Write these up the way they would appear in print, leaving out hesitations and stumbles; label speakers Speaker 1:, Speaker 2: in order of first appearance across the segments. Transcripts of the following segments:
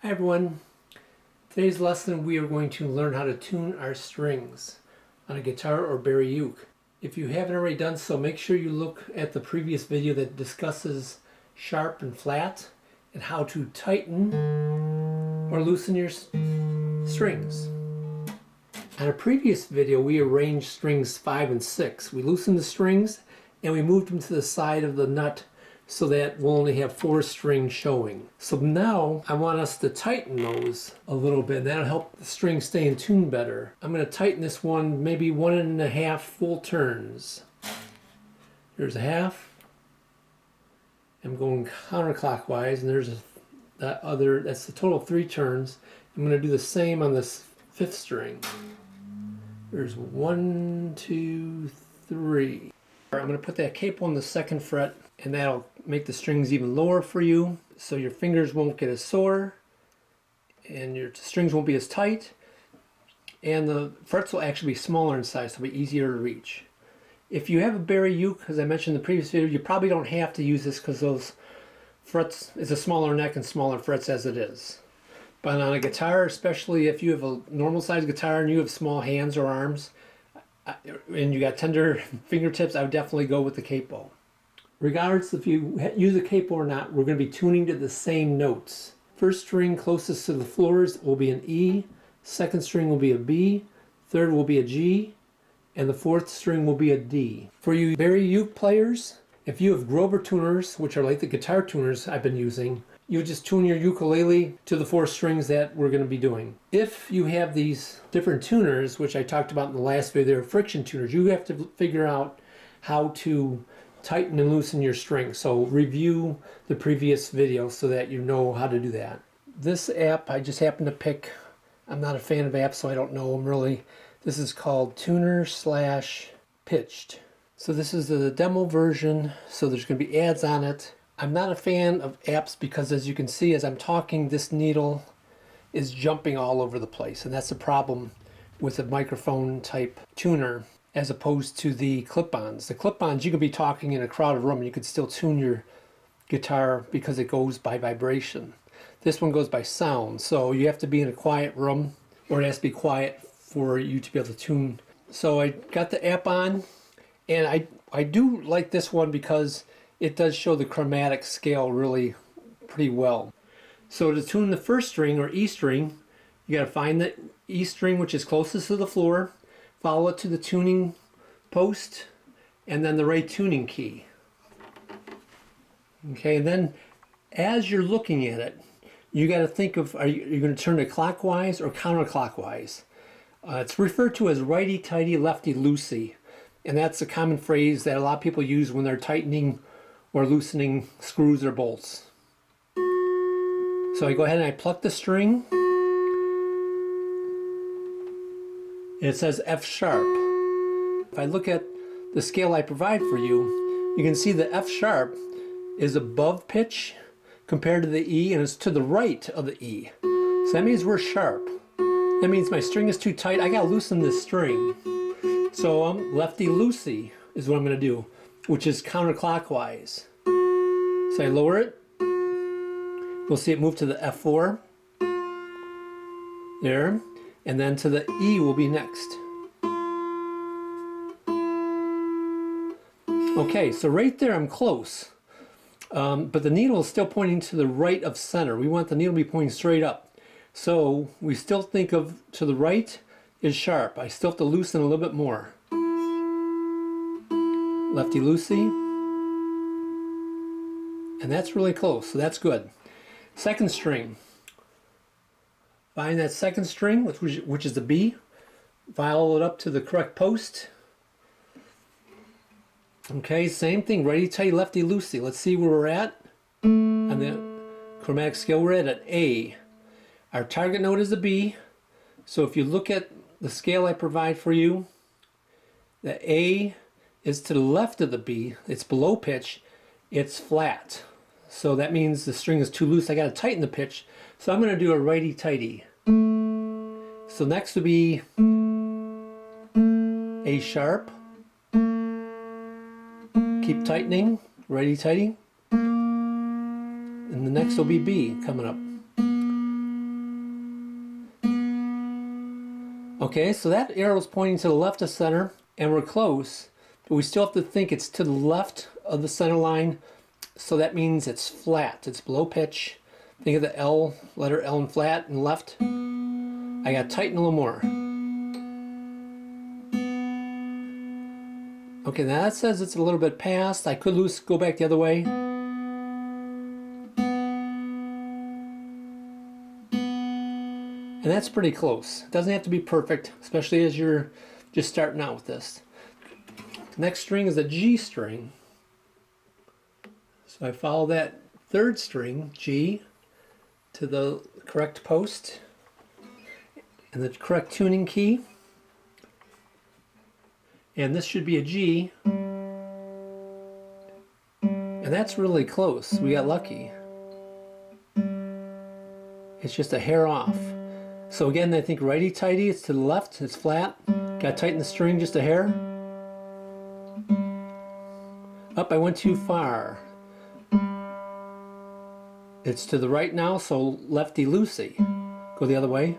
Speaker 1: Hi everyone. Today's lesson we are going to learn how to tune our strings on a guitar or Bari uke. If you haven't already done so, make sure you look at the previous video that discusses sharp and flat and how to tighten or loosen your strings. On a previous video we arranged strings 5 and 6. We loosened the strings and we moved them to the side of the nut so that we'll only have 4 strings showing. So now I want us to tighten those a little bit. That'll help the strings stay in tune better. I'm going to tighten this one maybe 1.5 full turns. There's a half. I'm going counterclockwise, and there's that other, that's the total of 3 turns. I'm going to do the same on this 5th string. There's 1, 2, 3. I'm going to put that capo on the 2nd fret, and that'll make the strings even lower for you so your fingers won't get as sore and your strings won't be as tight, and the frets will actually be smaller in size, so it'll be easier to reach. If you have a Bari uke, as I mentioned in the previous video, you probably don't have to use this because those frets, it's a smaller neck and smaller frets as it is. But on a guitar, especially if you have a normal size guitar and you have small hands or arms and you got tender fingertips, I would definitely go with the capo. Regardless if you use a capo or not, we're going to be tuning to the same notes. First string closest to the floors will be an E, 2nd string will be a B, 3rd will be a G, and the 4th string will be a D. For you Bari uke players, if you have Grover tuners, which are like the guitar tuners I've been using, you just tune your ukulele to the 4 strings that we're going to be doing. If you have these different tuners, which I talked about in the last video, they're friction tuners, you have to figure out how to tighten and loosen your strings. So review the previous video so that you know how to do that. This app I just happened to pick. I'm not a fan of apps, so I don't know them really. This is called Tuner/Pitched. So this is the demo version, so there's going to be ads on it. I'm not a fan of apps because, as you can see, as I'm talking, this needle is jumping all over the place, and that's a problem with a microphone type tuner as opposed to the clip-ons. The clip-ons, you could be talking in a crowded room and you could still tune your guitar because it goes by vibration. This one goes by sound, so you have to be in a quiet room, or it has to be quiet for you to be able to tune. So I got the app on, and I do like this one because it does show the chromatic scale really pretty well. So to tune the 1st string, or E string, you got to find the E string which is closest to the floor, follow it to the tuning post, and then the right tuning key. Okay, and then as you're looking at it, you got to think of, are you going to turn it clockwise or counterclockwise? It's referred to as righty-tighty, lefty-loosey, and that's a common phrase that a lot of people use when they're tightening or loosening screws or bolts. So I go ahead and I pluck the string. It says F sharp. If I look at the scale I provide for you, you can see the F sharp is above pitch compared to the E, and it's to the right of the E. So that means we're sharp. That means my string is too tight. I gotta loosen this string. So lefty-loosey is what I'm gonna do, which is counterclockwise. So I lower it. We'll see it move to the F4. There. And then to the E will be next. Okay, so right there I'm close. But the needle is still pointing to the right of center. We want the needle to be pointing straight up. So we still think of to the right is sharp. I still have to loosen a little bit more. Lefty-loosey. And that's really close, so that's good. 2nd string. Find that 2nd string, which is the B. Follow it up to the correct post. Okay, same thing, righty-tighty, lefty-loosey. Let's see where we're at on the chromatic scale. We're at an A. Our target note is a B. So if you look at the scale I provide for you, the A is to the left of the B. It's below pitch. It's flat. So that means the string is too loose. I got to tighten the pitch. So I'm going to do a righty-tighty. So next would be A sharp. Keep tightening, righty-tighty. And the next will be B coming up. Okay, so that arrow's pointing to the left of center, and we're close, but we still have to think it's to the left of the center line, so that means it's flat, it's below pitch. Think of the L, letter L in flat and left. I gotta tighten a little more. Okay, now that says it's a little bit past. I could go back the other way. And that's pretty close. It doesn't have to be perfect, especially as you're just starting out with this. The next string is a G string. So I follow that third string, G, to the correct post and the correct tuning key. And this should be a G. And that's really close. We got lucky. It's just a hair off. So again, I think righty-tighty, it's to the left, it's flat. Gotta tighten the string just a hair. Up, I went too far. It's to the right now, so lefty-loosey. Go the other way.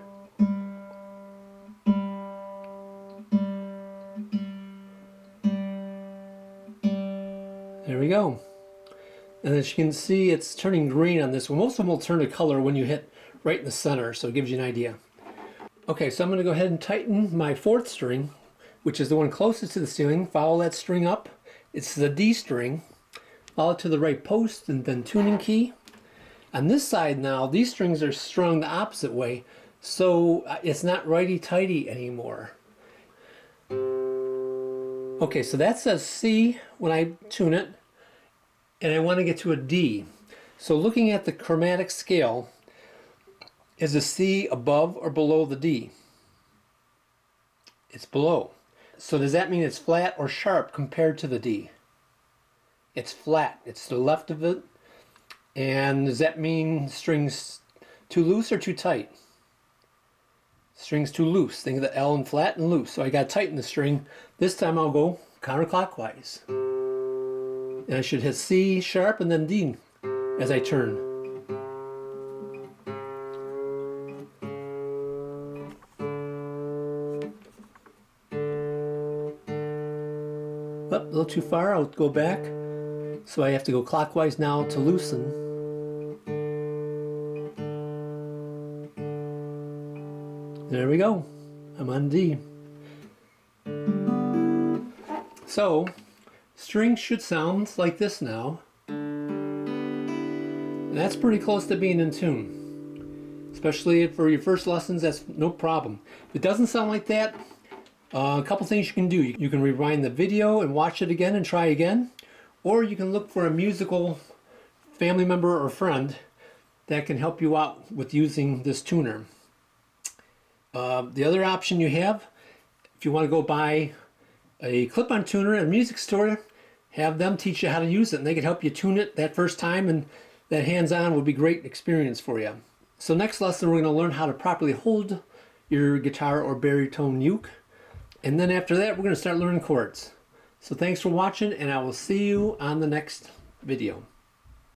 Speaker 1: There we go. And as you can see, it's turning green on this one. Most of them will turn to color when you hit right in the center, so it gives you an idea. Okay, so I'm going to go ahead and tighten my fourth string, which is the one closest to the ceiling. Follow that string up. It's the D string. Follow it to the right post and then tuning key. On this side now, these strings are strung the opposite way, so it's not righty-tighty anymore. Okay, so that says C when I tune it, and I want to get to a D. So looking at the chromatic scale, is the C above or below the D? It's below. So does that mean it's flat or sharp compared to the D? It's flat. It's to the left of it. And does that mean strings too loose or too tight? Strings too loose. Think of the L in flat and loose. So I got to tighten the string. This time I'll go counterclockwise. And I should hit C sharp and then D as I turn. Up a little too far, I'll go back. So I have to go clockwise now to loosen. There we go. I'm on D. So, strings should sound like this now. And that's pretty close to being in tune. Especially for your first lessons, that's no problem. If it doesn't sound like that, a couple things you can do. You can rewind the video and watch it again and try again. Or you can look for a musical family member or friend that can help you out with using this tuner. The other option you have, if you want to go buy a clip-on tuner at a music store, have them teach you how to use it, and they can help you tune it that first time, and that hands-on would be a great experience for you. So next lesson, we're going to learn how to properly hold your guitar or baritone uke. And then after that, we're going to start learning chords. So thanks for watching, and I will see you on the next video.